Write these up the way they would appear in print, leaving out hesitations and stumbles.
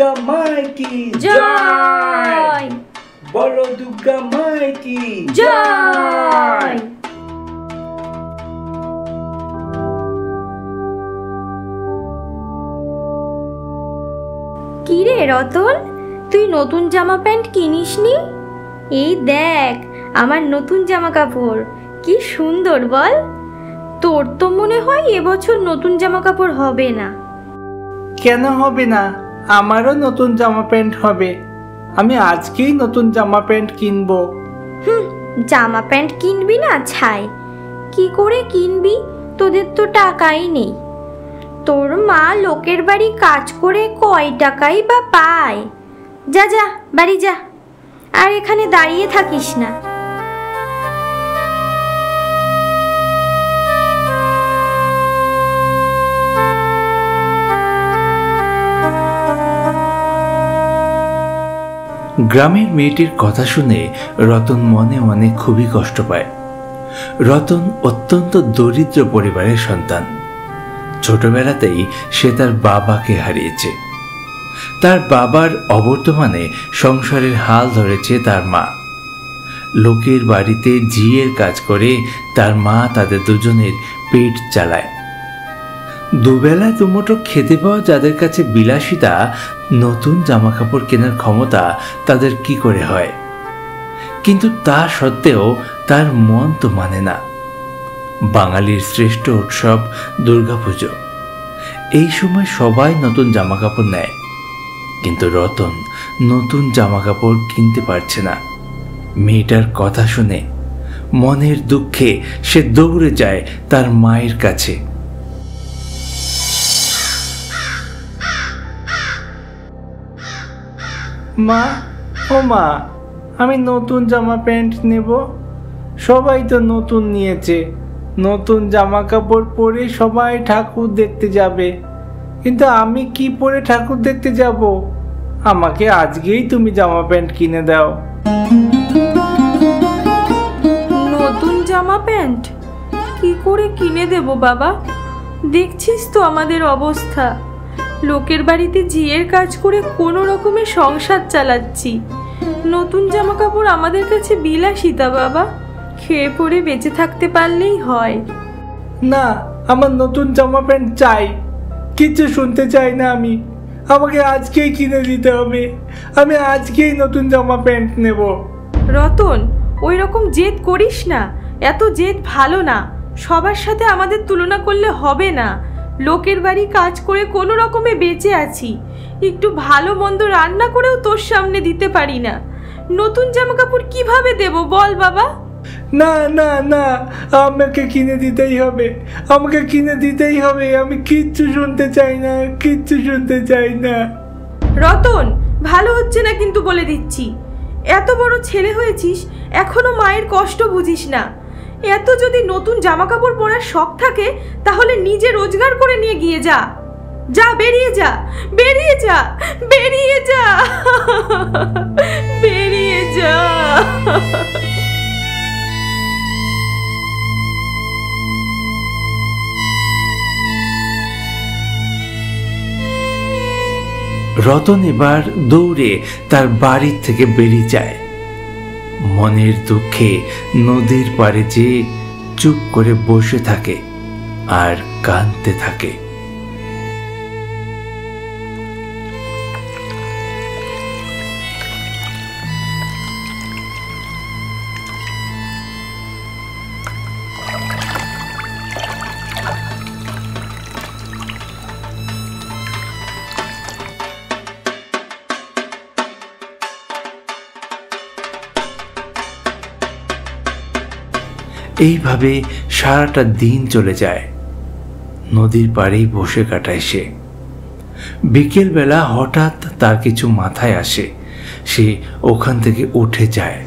দুর্গা মাই কি জয়, বলো দুর্গা মাই কি জয়। কি রে রতন, তুই নতুন জামা প্যান্ট কিনিসনি? এই দেখ আমার নতুন জামা কাপড়, কি সুন্দর বল। তোর তো মনে হয় এবছর নতুন জামা কাপড় হবে না। কেন হবে না? আমারও নতুন জামা প্যান্ট হবে। আমি আজকেই নতুন জামা প্যান্ট কিনবো। জামা প্যান্ট কিনবি না ছাই, কি করে কিনবি? তোদের তো টাকাই নেই। তোর মা লোকের বাড়ি কাজ করে কয় টাকাই বা পায়। যা যা বাড়ি যা, আর এখানে দাঁড়িয়ে থাকিস না। গ্রামের মেয়েটির কথা শুনে রতন মনে মনে খুবই কষ্ট পায়। রতন অত্যন্ত দরিদ্র পরিবারের সন্তান। ছোটবেলাতেই সে তার বাবাকে হারিয়েছে। তার বাবার অবর্তমানে সংসারের হাল ধরেছে তার মা। লোকের বাড়িতে ঝিয়ের কাজ করে তার মা তাদের দুজনের পেট চালায়। দুবেলা দুমুঠো খেতে পাওয়া যাদের কাছে বিলাসিতা, নতুন জামা কাপড় কেনার ক্ষমতা তাদের কি করে হয়? কিন্তু তা সত্ত্বেও তার মন তো মানে না। বাঙালির শ্রেষ্ঠ উৎসব দুর্গাপুজো। এই সময় সবাই নতুন জামা কাপড় নেয়, কিন্তু রতন নতুন জামা কাপড় কিনতে পারছে না। মেয়েটার কথা শুনে মনের দুঃখে সে দৌড়ে যায় তার মায়ের কাছে। মা, ও মা, আমি নতুন জামা প্যান্ট নেব। সবাই তো নতুন নিয়েছে। নতুন জামা কাপড় পরে সবাই ঠাকুর দেখতে যাবে, কিন্তু আমি কি পরে ঠাকুর দেখতে যাব? আমাকে আজকেই তুমি জামা প্যান্ট কিনে দাও। নতুন জামা প্যান্ট কি করে কিনে দেব বাবা? দেখছিস তো আমাদের অবস্থা। লোকের বাড়িতে ঝিয়ের কাজ করে কোনো রকমের সংসার চালাচ্ছি। নতুন জামা কাপড় আমাদের কাছে বিলাসিতা বাবা, খেয়ে পরে বেঁচে থাকতে পারলেই হয়। না, আমার নতুন জামা প্যান্ট চাই। কিছু শুনতে চাই না আমি। আমাকে আজকেই কিনে দিতে হবে। আমি আজকেই নতুন জামা প্যান্ট নেব। রতন, ওই রকম জেদ করিস না। এত জেদ ভালো না। সবার সাথে আমাদের তুলনা করলে হবে না। লোকের বাড়ি কাজ করে কোনো রকমে বেঁচে আছি। একটু ভালো মন্দ রান্না করেও তোর সামনে দিতে পারি না। নতুন জামা কাপড় কিভাবে দেব বল বাবা? না না না, আমাকে কিনে দিতেই হবে। আমাকে কিনে দিতেই হবে। আমি কিচ্ছু শুনতে চাই না, কিচ্ছু শুনতে চাই না। রতন, ভালো হচ্ছে না কিন্তু বলে দিচ্ছি। এত বড় ছেলে হয়েছিস, এখনো মায়ের কষ্ট বুঝিস না। এত যদি নতুন জামা কাপড় পরার শখ থাকে, তাহলে নিজে রোজগার করে নিয়ে গিয়ে যা। যা, বেরিয়ে যা, বেরিয়ে যা, বেরিয়ে যা, বেরিয়ে যা। রতন এবার দৌড়ে তার বাড়ির থেকে বেরিয়ে যায়। মনের দুঃখে নদীর পাড়ে যেয়ে চুপ করে বসে থাকে আর কাঁদতে থাকে। এইভাবে সারাটা দিন চলে যায়। নদীর পাড়েই বসে কাটায় সে। বিকেলবেলা হঠাৎ তার কিছু মাথায় আসে। সে ওখান থেকে উঠে যায়।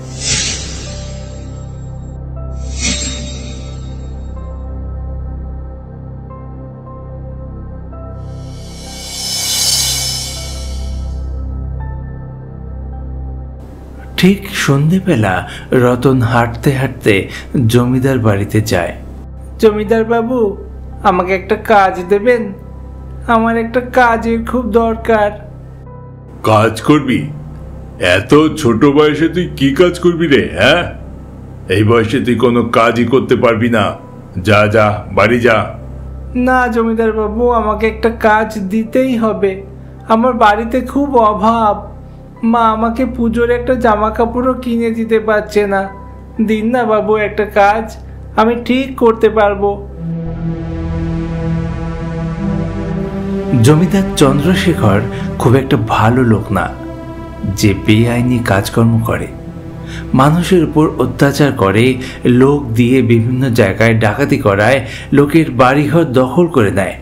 ঠিক সন্ধেবেলা রতন হাঁটতে হাঁটতে জমিদার বাড়িতে যায়। জমিদার বাবু, আমাকে একটা কাজ দেবেন? আমার একটা কাজের খুব দরকার। কাজ করবি? এত ছোট বয়সে তুই কি কাজ করবি রে? হ্যাঁ, এই বয়সে তুই কোনো কাজই করতে পারবি না। যা যা, বাড়ি যা। না জমিদার বাবু, আমাকে একটা কাজ দিতেই হবে। আমার বাড়িতে খুব অভাব। মা আমাকে পুজোর একটা জামা কাপড়ও কিনে দিতে পারছে না। দিন না বাবু একটা কাজ, আমি ঠিক করতে পারবো। জমিদার চন্দ্রশেখর খুব একটা ভালো লোক না, যে বেআইনি কাজকর্ম করে, মানুষের উপর অত্যাচার করে, লোক দিয়ে বিভিন্ন জায়গায় ডাকাতি করায়, লোকের বাড়িঘর দখল করে নেয়।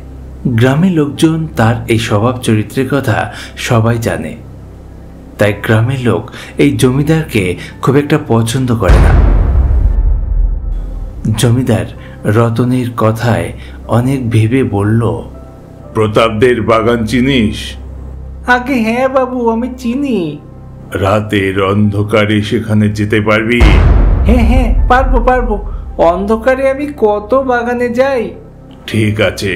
গ্রামের লোকজন তার এই স্বভাব চরিত্রের কথা সবাই জানে, তাই গ্রামের লোক এই জমিদারকে খুব একটা পছন্দ করে না। জমিদার রতনের কথায় অনেক ভেবে বলল, প্রতাপদের বাগান চিনিস? আগে হ্যাঁ বাবু, আমি চিনি। রাতের অন্ধকারে সেখানে যেতে পারবি? হ্যাঁ হ্যাঁ, পারবো পারবো। অন্ধকারে আমি কত বাগানে যাই। ঠিক আছে,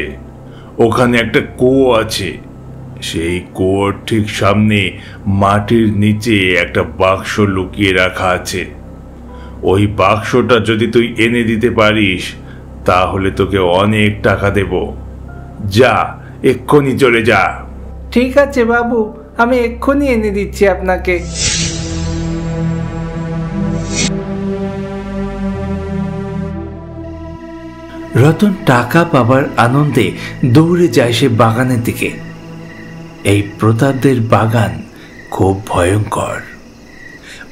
ওখানে একটা কুয়ো আছে। সেই কুয়োর ঠিক সামনে মাটির নিচে একটা বাক্স লুকিয়ে রাখা আছে। ওই বাক্সটা যদি তুই এনে দিতে পারিস তাহলে তোকে অনেক টাকা দেব। যা, এক্ষুনি চলে যা। ঠিক আছে বাবু, আমি এক্ষুনি এনে দিচ্ছি আপনাকে। রতন টাকা পাবার আনন্দে দৌড়ে যায় সে বাগানের দিকে। এই প্রতাপদের বাগান খুব ভয়ঙ্কর।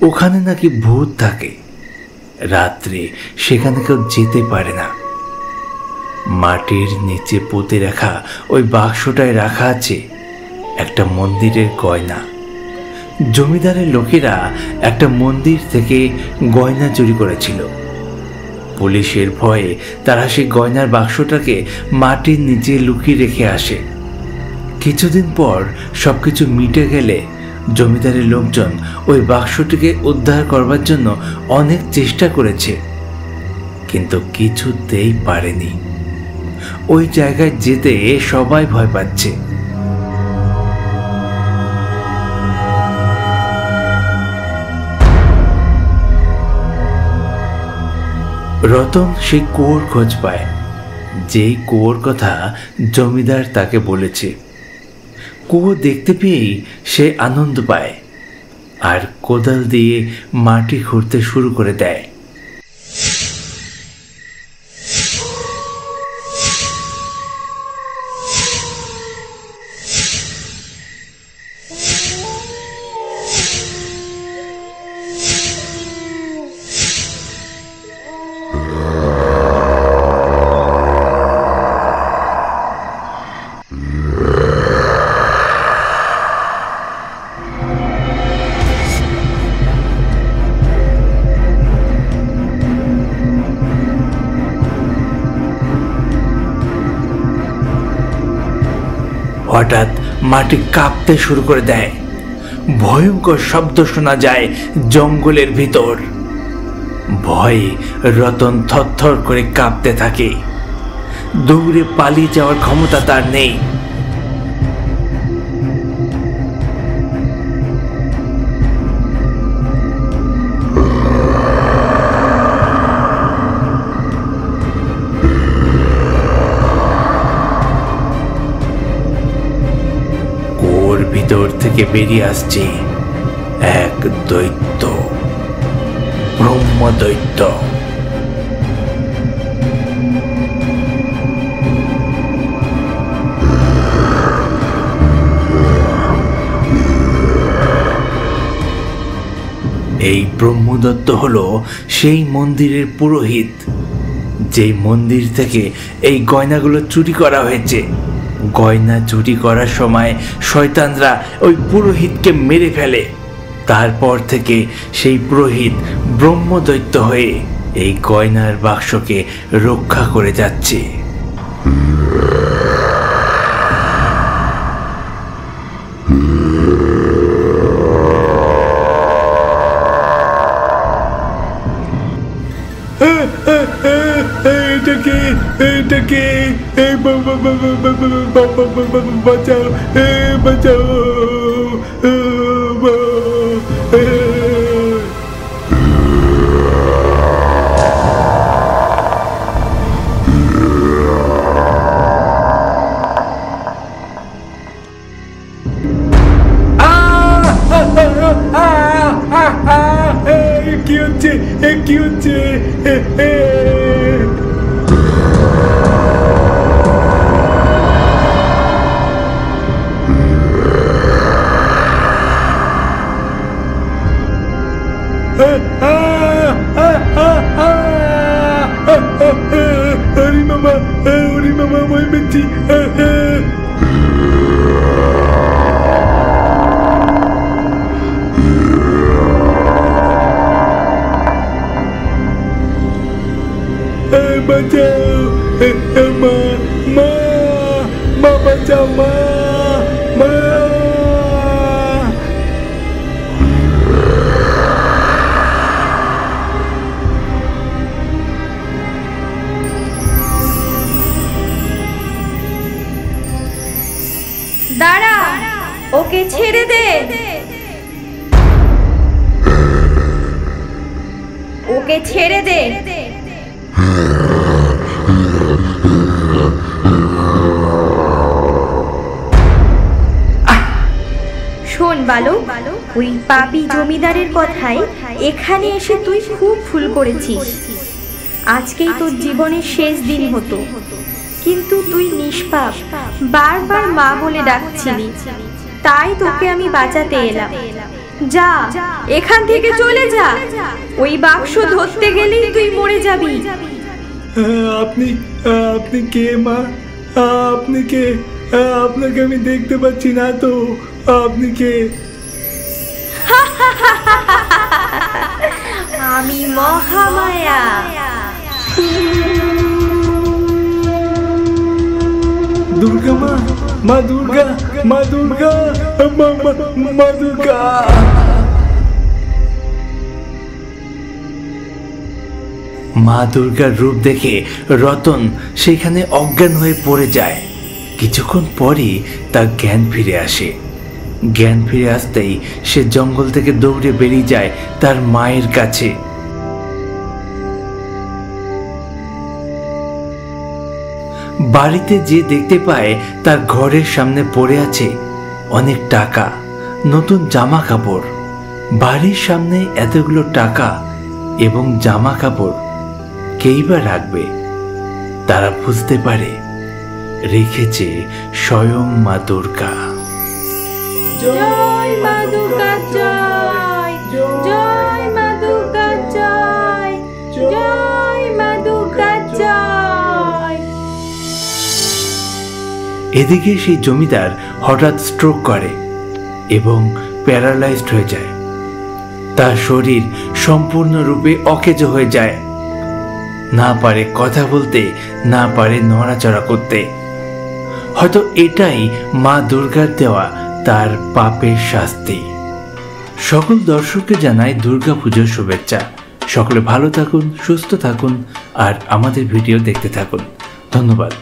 ওখানে নাকি ভূত থাকে। রাত্রে সেখানে কেউ যেতে পারে না। মাটির নিচে পুঁতে রাখা ওই বাক্সটায় রাখা আছে একটা মন্দিরের গয়না। জমিদারের লোকেরা একটা মন্দির থেকে গয়না চুরি করেছিল। পুলিশের ভয়ে তারা সেই গয়নার বাক্সটাকে মাটির নিচে লুকিয়ে রেখে আসে। কিছুদিন পর সবকিছু মিটে গেলে জমিদারের লোকজন ওই বাক্সটিকে উদ্ধার করবার জন্য অনেক চেষ্টা করেছে, কিন্তু কিছুতেই পারেনি। ওই জায়গায় যেতে সবাই ভয় পাচ্ছে। রতন সেই কুয়োর খোঁজ পায়, যেই কুয়োর কথা জমিদার তাকে বলেছে। কুয়ো দেখতে পেয়েই সে আনন্দ পায় আর কোদাল দিয়ে মাটি খুঁড়তে শুরু করে দেয়। হঠাৎ মাটি কাঁপতে শুরু করে দেয়। ভয়ঙ্কর শব্দ শোনা যায় জঙ্গলের ভিতর। ভয়ে রতন থরথর করে কাঁপতে থাকে। দৌড়ে পালিয়ে যাওয়ার ক্ষমতা তার নেই। ভিতর থেকে বেরিয়ে আসছে এক দৈত্য, ব্রহ্মদৈত্য। এই ব্রহ্মদত্ত হলো সেই মন্দিরের পুরোহিত, যেই মন্দির থেকে এই গয়নাগুলো চুরি করা হয়েছে। গয়না চুরি করার সময় শয়তানরা ওই পুরোহিতকে মেরে ফেলে। তারপর থেকে সেই পুরোহিত ব্রহ্মদৈত্য হয়ে এই গয়নার বাক্সকে রক্ষা করে যাচ্ছে। বাঁচাও, বাঁচাও। হচ্ছে কি হচ্ছে? ওরে মামা মই বেঁচি। বাঁচাও মা, মা, মা বাঁচাও মা, মা। দাঁড়া, ওকে ছেড়ে দে, ওকে ছেড়ে দে। শোন বালক, ওই পাপী জমিদারের কথায় এখানে এসে তুই খুব ভুল করেছিস। আজকেই তোর জীবনের শেষ দিন হতো, কিন্তু তুই নিষ্পাপ, বারবার মা বলে ডাকছিলি, তাই তোকে আমি বাঁচাতে এলাম। যা, এখান থেকে চলে যা, ওই বাক্স ধরতে গেলেই তুই মরে যাবি। আপনি আপনি কে মা? আপনি কে? আপনাকে আমি দেখতে পাচ্ছি না তো, আপনি কে? আমি মহামায়া। দুর্গা মা, মা দুর্গা, মা দুর্গা, মা দুর্গা। মা দুর্গার রূপ দেখে রতন সেখানে অজ্ঞান হয়ে পড়ে যায়। কিছুক্ষণ পরই তার জ্ঞান ফিরে আসে। জ্ঞান ফিরে আসতেই সে জঙ্গল থেকে দৌড়ে বেরিয়ে যায় তার মায়ের কাছে। বাড়িতে যে দেখতে পায় তার ঘরের সামনে পড়ে আছে অনেক টাকা, নতুন জামা কাপড়। বাড়ির সামনে এতগুলো টাকা এবং জামা কাপড় কেই বা রাখবে? তারা বুঝতে পারে রেখেছে স্বয়ং মা দুর্গা। জয় মা দুর্গা জয়, জয় মা দুর্গা জয়, জয় মা দুর্গা জয়। এদিকে সেই জমিদার হঠাৎ স্ট্রোক করে এবং প্যারালাইজড হয়ে যায়। তার শরীর সম্পূর্ণরূপে অকেজ হয়ে যায়, না পারে কথা বলতে, না পারে নড়াচড়া করতে। হয়তো এটাই মা দুর্গার দেওয়া তার পাপের শাস্তি। সকল দর্শককে জানাই দুর্গা পুজোর শুভেচ্ছা। সকলে ভালো থাকুন, সুস্থ থাকুন আর আমাদের ভিডিও দেখতে থাকুন। ধন্যবাদ।